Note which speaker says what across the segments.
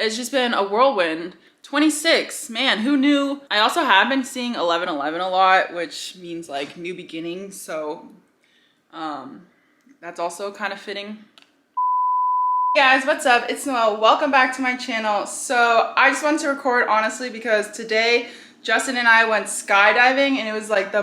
Speaker 1: It's just been a whirlwind. 26, man, who knew? I also have been seeing 1111 a lot, which means like new beginnings. So that's also kind of fitting. Hey guys, what's up? It's Noelle. Welcome back to my channel. So I just wanted to record honestly because today Justin and I went skydiving and it was like the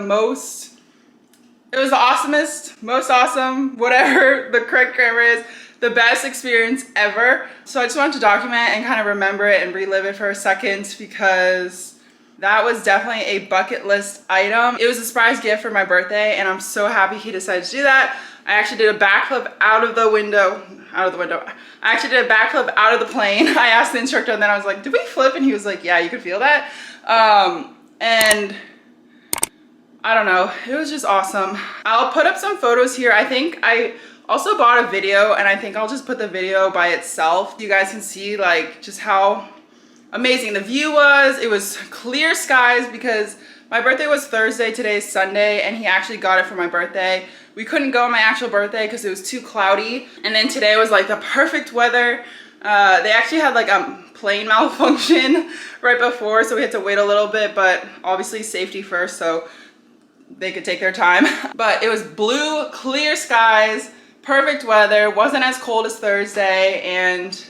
Speaker 1: awesomest, most awesome, whatever the correct grammar is, the best experience ever. So I just wanted to document and kind of remember it and relive it for a second because that was definitely a bucket list item. It was a surprise gift for my birthday and I'm so happy he decided to do that. I actually did a backflip out of the window. I actually did a backflip out of the plane. I asked the instructor and then I was like, did we flip? And he was like, yeah, you could feel that. And I don't know, it was just awesome. I'll put up some photos here. I think I also bought a video and I think I'll just put the video by itself. You guys can see like just how amazing the view was. It was clear skies because my birthday was Thursday, today's Sunday, and he actually got it for my birthday. We couldn't go on my actual birthday because it was too cloudy. And then today was like the perfect weather. They actually had like a plane malfunction right before, so we had to wait a little bit, but obviously safety first, so they could take their time. But it was blue, clear skies, perfect weather, wasn't as cold as Thursday, and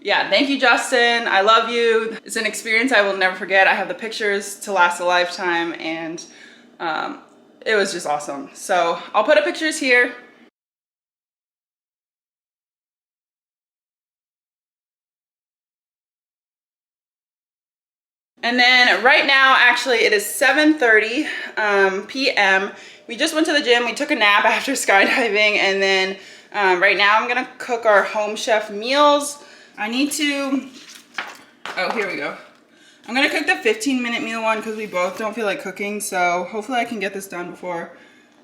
Speaker 1: yeah, thank you, Justin. I love you. It's an experience I will never forget. I have the pictures to last a lifetime, and it was just awesome. So I'll put up pictures here. And then right now, actually, it is 7:30 p.m. We just went to the gym. We took a nap after skydiving. And then right now I'm going to cook our home chef meals. I need to, oh, here we go. I'm going to cook the 15-minute meal one because we both don't feel like cooking. So hopefully I can get this done before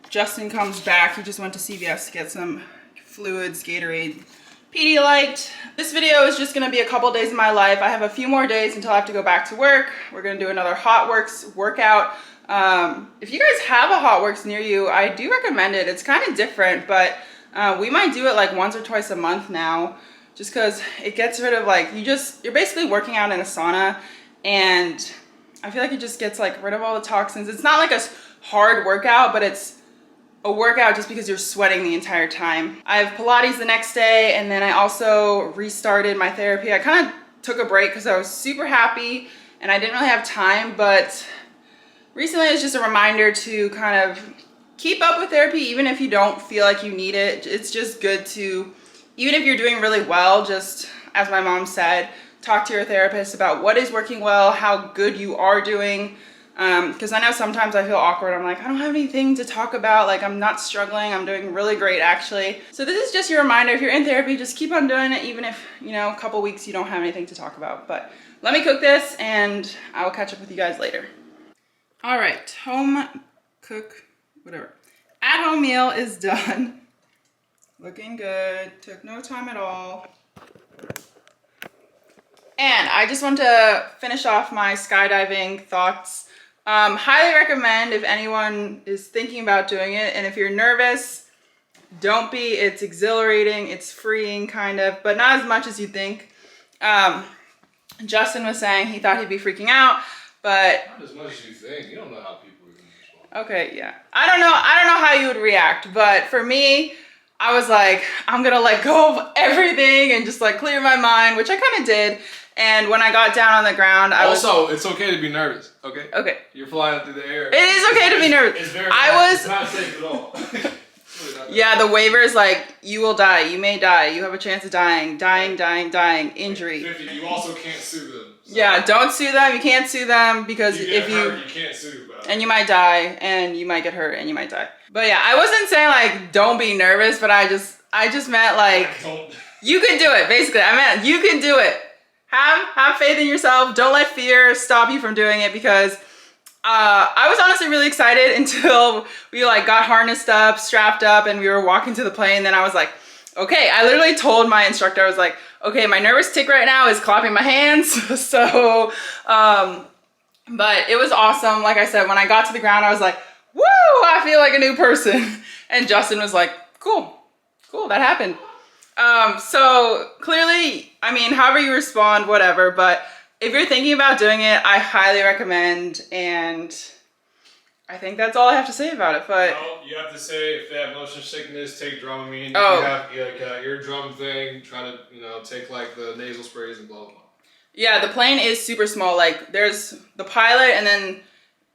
Speaker 1: Justin comes back. He just went to CVS to get some fluids, Gatorade, Pedialyte. This video is just gonna be a couple days of my life. I have a few more days until I have to go back to work. We're gonna do another HotWorks workout. If you guys have a HotWorks near you, I do recommend it. It's kind of different, but we might do it like once or twice a month now, just because it gets rid of like, you're basically working out in a sauna, and I feel like it just gets like rid of all the toxins. It's not like a hard workout, but it's a workout just because you're sweating the entire time. I have Pilates the next day, and then I also restarted my therapy. I kind of took a break because I was super happy and I didn't really have time, but recently it's just a reminder to kind of keep up with therapy even if you don't feel like you need it. It's just good to, even if you're doing really well, just as my mom said, talk to your therapist about what is working well, how good you are doing. Because I know sometimes I feel awkward. I'm like, I don't have anything to talk about. Like, I'm not struggling. I'm doing really great, actually. So this is just your reminder. If you're in therapy, just keep on doing it, even if, you know, a couple weeks you don't have anything to talk about. But let me cook this and I will catch up with you guys later. All right, at-home meal is done. Looking good. Took no time at all. And I just want to finish off my skydiving thoughts. Highly recommend if anyone is thinking about doing it, and if you're nervous, don't be. It's exhilarating, it's freeing kind of, but not as much as you think. Justin was saying he thought he'd be freaking out, but
Speaker 2: not as much as you think. You don't know how people are going to respond.
Speaker 1: Okay, yeah. I don't know how you would react, but for me, I was like, I'm gonna let go of everything and just like clear my mind, which I kind of did. And when I got down on the ground,
Speaker 2: it's okay to be nervous, okay?
Speaker 1: Okay.
Speaker 2: You're flying through the air.
Speaker 1: It is okay to be nervous.
Speaker 2: It's not safe at all.
Speaker 1: Yeah, the waiver is like, you will die, you may die, you have a chance of dying, injury.
Speaker 2: 50, you also can't sue them. So.
Speaker 1: Yeah, don't sue them, you can't sue them because if you
Speaker 2: can't sue them.
Speaker 1: And you might die, and you might get hurt, and you might die. But yeah, I wasn't saying like, don't be nervous, but I just meant like, you can do it, basically. I meant you can do it. Have faith in yourself. Don't let fear stop you from doing it, because I was honestly really excited until we like got harnessed up, strapped up, and we were walking to the plane. Then I was like, okay, I literally told my instructor, I was like, okay, my nervous tick right now is clapping my hands. So, but it was awesome. Like I said, when I got to the ground, I was like, woo, I feel like a new person. And Justin was like, cool, that happened. So clearly, I mean, however you respond, whatever, but if you're thinking about doing it, I highly recommend, and I think that's all I have to say about it, but...
Speaker 2: Well, you have to say, if they have motion sickness, take Dramamine. If
Speaker 1: Oh.
Speaker 2: you have like eardrum thing, try to, take like the nasal sprays and blah, blah, blah.
Speaker 1: Yeah, the plane is super small. Like, there's the pilot, and then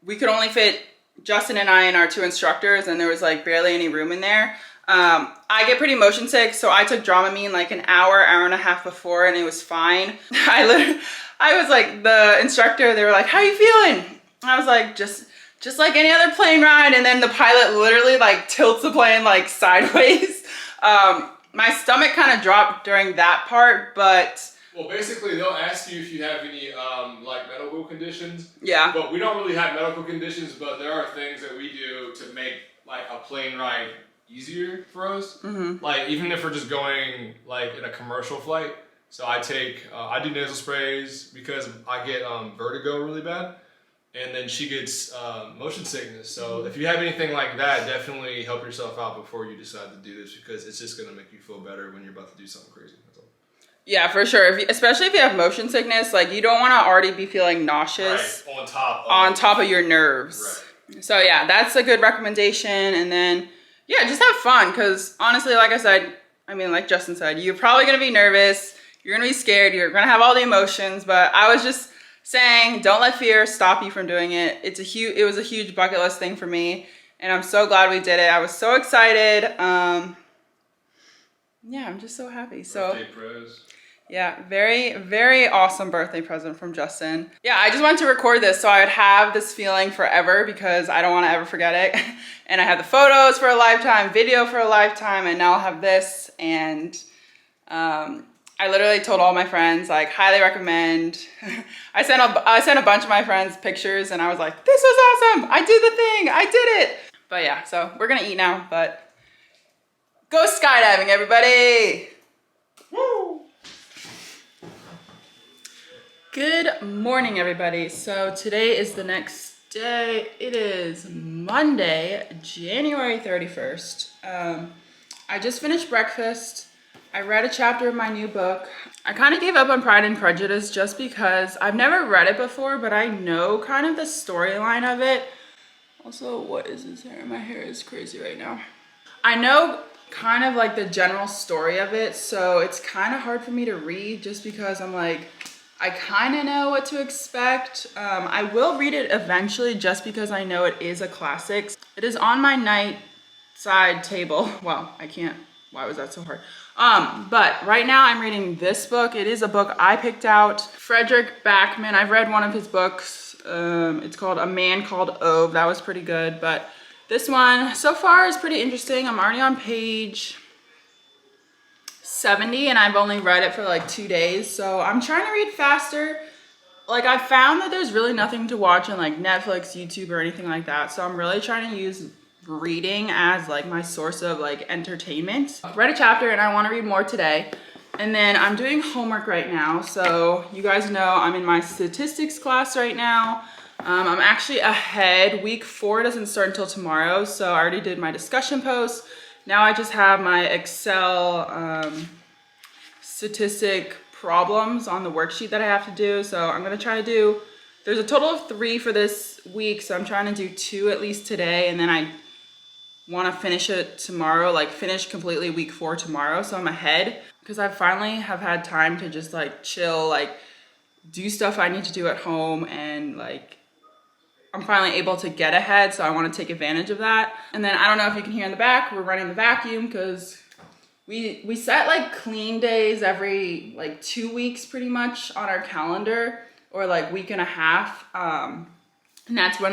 Speaker 1: we could only fit Justin and I and our 2 instructors, and there was like barely any room in there. I get pretty motion sick, so I took Dramamine like an hour and a half before, and it was fine. I was like, the instructor, they were like, "How you feeling?" I was like, just like any other plane ride. And then the pilot literally like tilts the plane like sideways. My stomach kind of dropped during that part, but...
Speaker 2: Well, basically, they'll ask you if you have any like medical conditions.
Speaker 1: Yeah.
Speaker 2: But we don't really have medical conditions, but there are things that we do to make like a plane ride easier for us.
Speaker 1: Mm-hmm.
Speaker 2: Like even if we're just going like in a commercial flight. So I do nasal sprays because I get vertigo really bad, and then she gets motion sickness. So if you have anything like that, definitely help yourself out before you decide to do this, because it's just gonna make you feel better when you're about to do something crazy. That's all.
Speaker 1: Yeah, for sure. Especially if you have motion sickness, like you don't want to already be feeling nauseous
Speaker 2: Right, on top of
Speaker 1: your nerves.
Speaker 2: Right.
Speaker 1: So yeah, that's a good recommendation. And then yeah, just have fun, because honestly, like I said, I mean, like Justin said, you're probably gonna be nervous, you're gonna be scared, you're gonna have all the emotions. But I was just saying, don't let fear stop you from doing it. It was a huge bucket list thing for me, and I'm so glad we did it. I was so excited. Yeah, I'm just so happy.
Speaker 2: Birthday prez.
Speaker 1: Yeah, very, very awesome birthday present from Justin. Yeah, I just wanted to record this so I would have this feeling forever, because I don't want to ever forget it. And I have the photos for a lifetime, video for a lifetime, and now I'll have this. And I literally told all my friends, like, highly recommend. I sent a bunch of my friends pictures, and I was like, this was awesome. I did the thing. I did it. But yeah, so we're going to eat now, but go skydiving, everybody. Woo! Good morning, everybody. So today is the next day. It is Monday, January 31st. I just finished breakfast. I read a chapter of my new book. I kind of gave up on Pride and Prejudice just because I've never read it before, but I know kind of the storyline of it. Also, what is this hair? My hair is crazy right now. I know kind of like the general story of it, so it's kind of hard for me to read just because I'm like, I kind of know what to expect. I will read it eventually just because I know it is a classic. It is on my night side table. Well, I can't. Why was that so hard? But right now I'm reading this book. It is a book I picked out. Frederick Backman. I've read one of his books. It's called A Man Called Ove. That was pretty good. But this one so far is pretty interesting. I'm already on page 70 and I've only read it for like 2 days, so I'm trying to read faster. Like, I found that there's really nothing to watch on like Netflix, YouTube, or anything like that, so I'm really trying to use reading as like my source of like entertainment. I've read a chapter and I want to read more today, and then I'm doing homework right now. So you guys know I'm in my statistics class right now. I'm actually ahead. Week 4 doesn't start until tomorrow, so I already did my discussion post. Now I just have my Excel statistic problems on the worksheet that I have to do. So I'm gonna try to do, there's a total of 3 for this week. So I'm trying to do 2 at least today. And then I wanna finish it tomorrow, like finish completely week 4 tomorrow. So I'm ahead because I finally have had time to just like chill, like do stuff I need to do at home, and like I'm finally able to get ahead, so I want to take advantage of that. And then I don't know if you can hear in the back, we're running the vacuum because we set like clean days every like 2 weeks pretty much on our calendar, or like week and a half. And that's when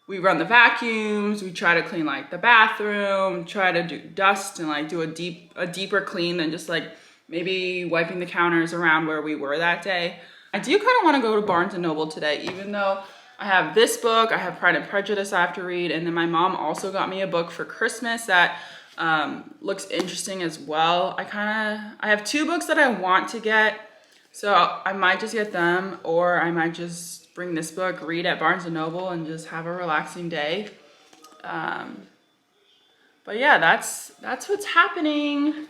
Speaker 1: we run the vacuums, we try to clean like the bathroom, try to do dust and like do a deeper clean than just like maybe wiping the counters around where we were that day. I do kind of want to go to Barnes & Noble today, even though I have this book, I have Pride and Prejudice I have to read, and then my mom also got me a book for Christmas that looks interesting as well. I have 2 books that I want to get, so I might just get them, or I might just bring this book, read at Barnes & Noble, and just have a relaxing day. But yeah, that's what's happening.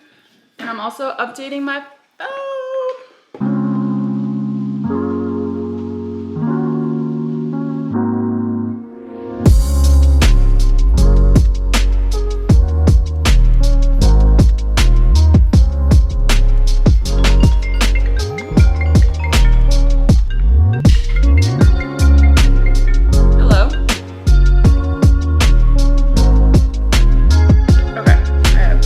Speaker 1: And I'm also updating my phone. Hello. Okay, I have.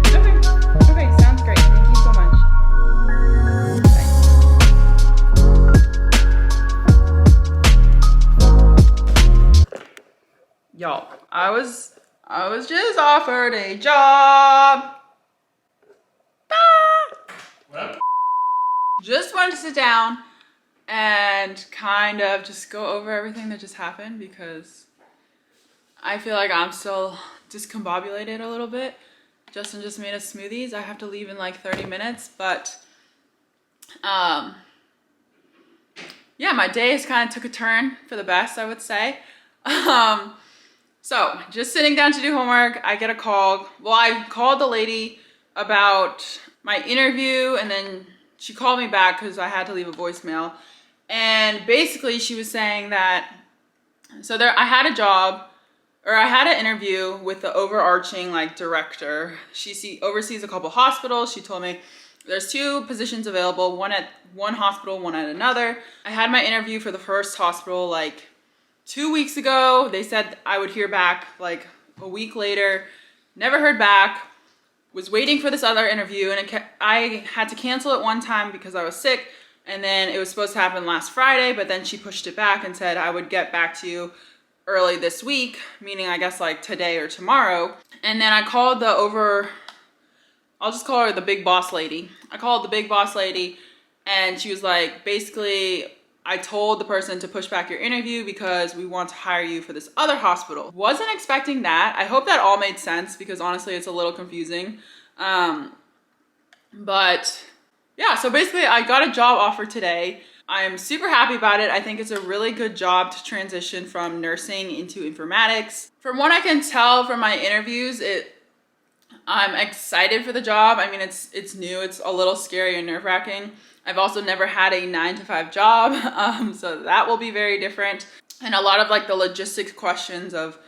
Speaker 1: Okay, okay, sounds great. Thank you so much. Y'all, I was just offered a job.
Speaker 2: What?
Speaker 1: Just wanted to sit down and kind of just go over everything that just happened because I feel like I'm still discombobulated a little bit. Justin just made us smoothies. I have to leave in like 30 minutes, but yeah, my day has kind of took a turn for the best, I would say. So just sitting down to do homework, I get a call. Well, I called the lady about my interview, and then she called me back because I had to leave a voicemail. And basically she was saying that, so I had a job, or I had an interview with the overarching like director. She oversees a couple hospitals. She told me there's 2 positions available, one at one hospital, one at another. I had my interview for the first hospital like 2 weeks ago. They said I would hear back like a week later. Never heard back. Was waiting for this other interview, and I had to cancel it one time because I was sick, and then it was supposed to happen last Friday, but then she pushed it back and said I would get back to you early this week, meaning I guess like today or tomorrow. And then I called I'll just call her the big boss lady. I called the big boss lady, and she was like, basically, I told the person to push back your interview because we want to hire you for this other hospital. Wasn't expecting that. I hope that all made sense because honestly, it's a little confusing. But yeah, so basically I got a job offer today. I'm super happy about it. I think it's a really good job to transition from nursing into informatics. From what I can tell from my interviews, I'm excited for the job. I mean, it's new. It's a little scary and nerve-wracking. I've also never had a 9-to-5 job, so that will be very different. And a lot of like the logistics questions of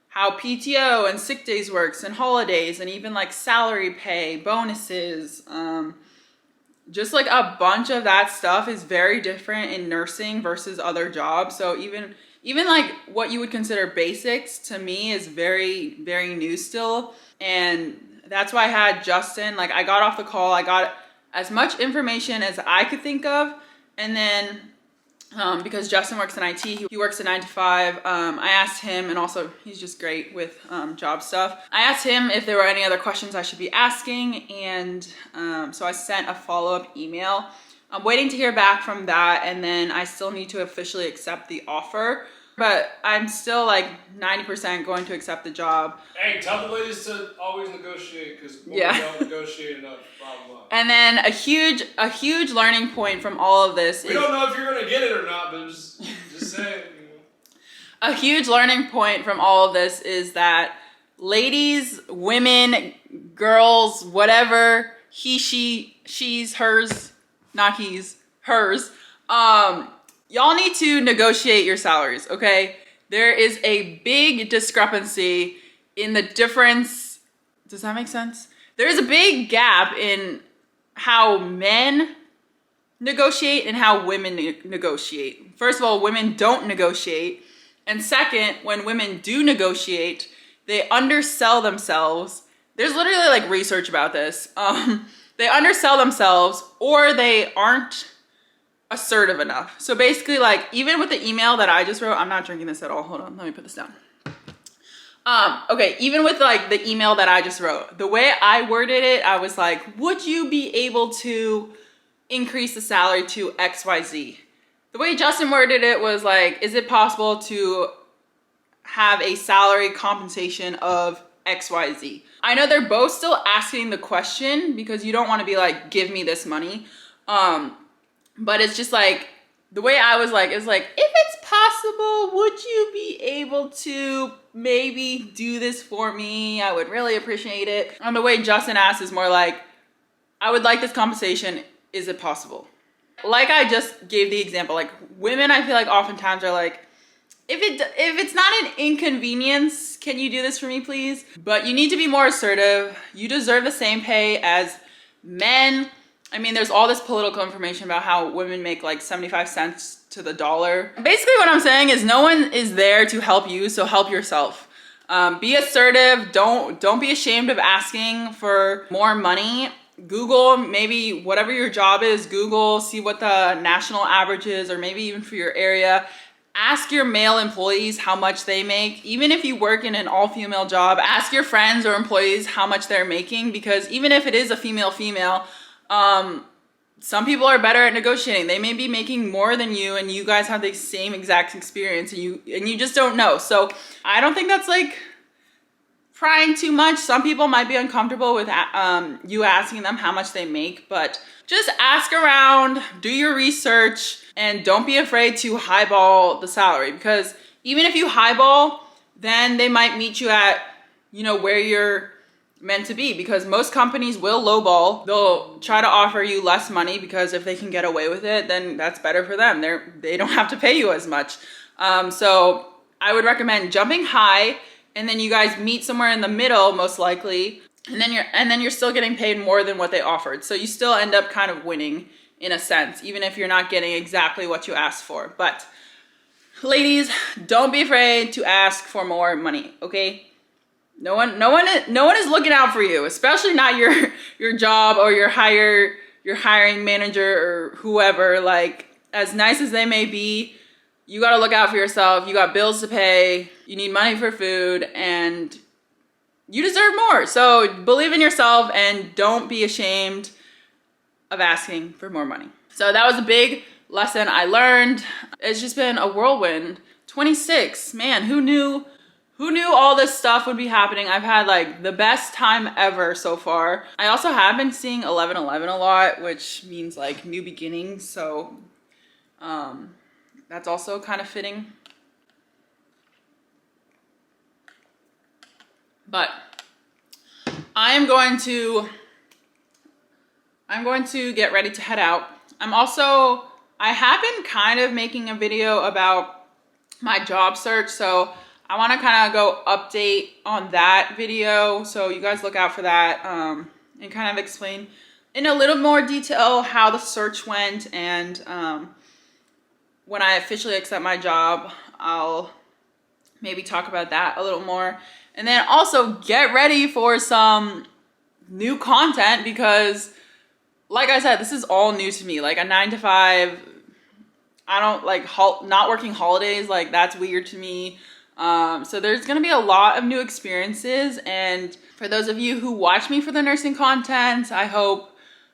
Speaker 1: how PTO and sick days works and holidays and even like salary pay, bonuses, just like a bunch of that stuff is very different in nursing versus other jobs. So even like what you would consider basics to me is very, very new still. And that's why I had Justin, like I got off the call, I got as much information as I could think of. And then because Justin works in IT, he works a 9-to-5. I asked him, and also he's just great with job stuff. I asked him if there were any other questions I should be asking, and so I sent a follow-up email. I'm waiting to hear back from that, and then I still need to officially accept the offer. But I'm still like 90% going to accept the job.
Speaker 2: Hey, tell the ladies to always negotiate because we
Speaker 1: Yeah.
Speaker 2: don't negotiate enough. Blah, blah.
Speaker 1: And then a huge learning point from all of this
Speaker 2: We don't know if you're gonna get it or not, but just say it. You know.
Speaker 1: A huge learning point from all of this is that ladies, women, girls, whatever, he, she, she's, hers, not he's, hers, y'all need to negotiate your salaries, okay? There is a big discrepancy in the difference. Does that make sense? There is a big gap in how men negotiate and how women negotiate. First of all, women don't negotiate. And second, when women do negotiate, they undersell themselves. There's literally like research about this. They undersell themselves, or they aren't assertive enough. So basically, like, even with the email that I just wrote, I'm not drinking this at all. Hold on, let me put this down. Okay, even with like the email that I just wrote, the way I worded it, I was like, would you be able to increase the salary to XYZ? The way Justin worded it was like, is it possible to have a salary compensation of XYZ? I know they're both still asking the question because you don't want to be like, give me this money. But it's just like, the way I was like, is like, if it's possible, would you be able to maybe do this for me? I would really appreciate it. And the way Justin asked is more like, I would like this compensation. Is it possible? Like I just gave the example, like women, I feel like oftentimes are like, if it's not an inconvenience, can you do this for me, please? But you need to be more assertive. You deserve the same pay as men. I mean, there's all this political information about how women make like 75 cents to the dollar. Basically what I'm saying is no one is there to help you, so help yourself. Be assertive. Don't be ashamed of asking for more money. Google, maybe whatever your job is, Google, see what the national average is, or maybe even for your area. Ask your male employees how much they make. Even if you work in an all-female job, ask your friends or employees how much they're making, because even if it is a female-female, some people are better at negotiating. They may be making more than you and you guys have the same exact experience and you just don't know. So I don't think that's like prying too much. Some people might be uncomfortable with you asking them how much they make, but just ask around, do your research, and don't be afraid to highball the salary, because even if you highball, then they might meet you at, where you're meant to be, because most companies will lowball. They'll try to offer you less money because if they can get away with it, then that's better for them. They don't have to pay you as much. So I would recommend jumping high, and then you guys meet somewhere in the middle, most likely, and then you're still getting paid more than what they offered. So you still end up kind of winning in a sense, even if you're not getting exactly what you asked for. But ladies, don't be afraid to ask for more money, okay? No one is looking out for you, especially not your job or your hiring manager or whoever. Like, as nice as they may be, you got to look out for yourself. You got bills to pay. You need money for food, and you deserve more. So believe in yourself and don't be ashamed of asking for more money. So that was a big lesson I learned. It's just been a whirlwind. 26, man, who knew all this stuff would be happening? I've had like the best time ever so far. I also have been seeing 1111 a lot, which means like new beginnings. So that's also kind of fitting. But I'm going to get ready to head out. I have been kind of making a video about my job search, so I want to kind of go update on that video. So you guys look out for that, and kind of explain in a little more detail how the search went, and when I officially accept my job, I'll maybe talk about that a little more. And then also get ready for some new content, because like I said, this is all new to me. Like a 9 to 5, I don't like not working holidays. Like that's weird to me. So there's going to be a lot of new experiences. And for those of you who watch me for the nursing content, I hope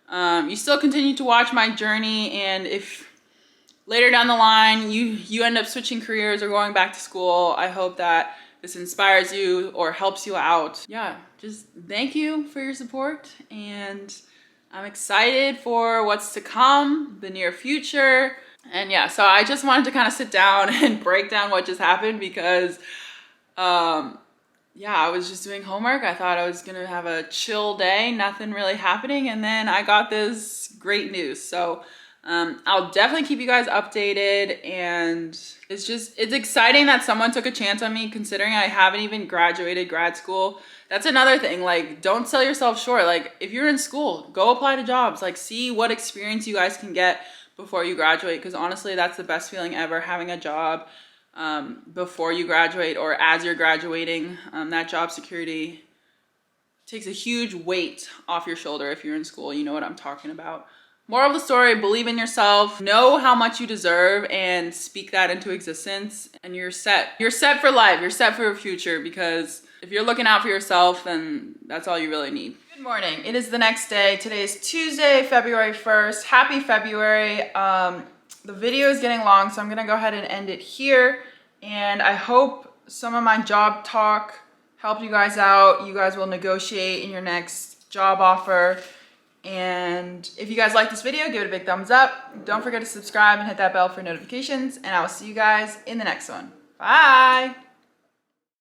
Speaker 1: you still continue to watch my journey. And if later down the line you end up switching careers or going back to school, I hope that this inspires you or helps you out. Yeah, just thank you for your support, and I'm excited for what's to come, the near future. And yeah, so I just wanted to kind of sit down and break down what just happened, because yeah, I was just doing homework. I thought I was gonna have a chill day, nothing really happening, and then I got this great news. So I'll definitely keep you guys updated, and it's exciting that someone took a chance on me, considering I haven't even graduated grad school. That's another thing. Like, don't sell yourself short. Like, if you're in school, go apply to jobs. Like, see what experience you guys can get before you graduate, because honestly, that's the best feeling ever, having a job before you graduate or as you're graduating. That job security takes a huge weight off your shoulder if you're in school. You know what I'm talking about. Moral of the story, believe in yourself, know how much you deserve, and speak that into existence, and you're set. You're set for life. You're set for your future, because if you're looking out for yourself, then that's all you really need. Good morning. It is the next day. Today is Tuesday, February 1st. Happy February. the video is getting long, so I'm gonna go ahead and end it here. And I hope some of my job talk helped you guys out. You guys will negotiate in your next job offer. And if you guys like this video, give it a big thumbs up. Don't forget to subscribe and hit that bell for notifications. And I will see you guys in the next one. Bye.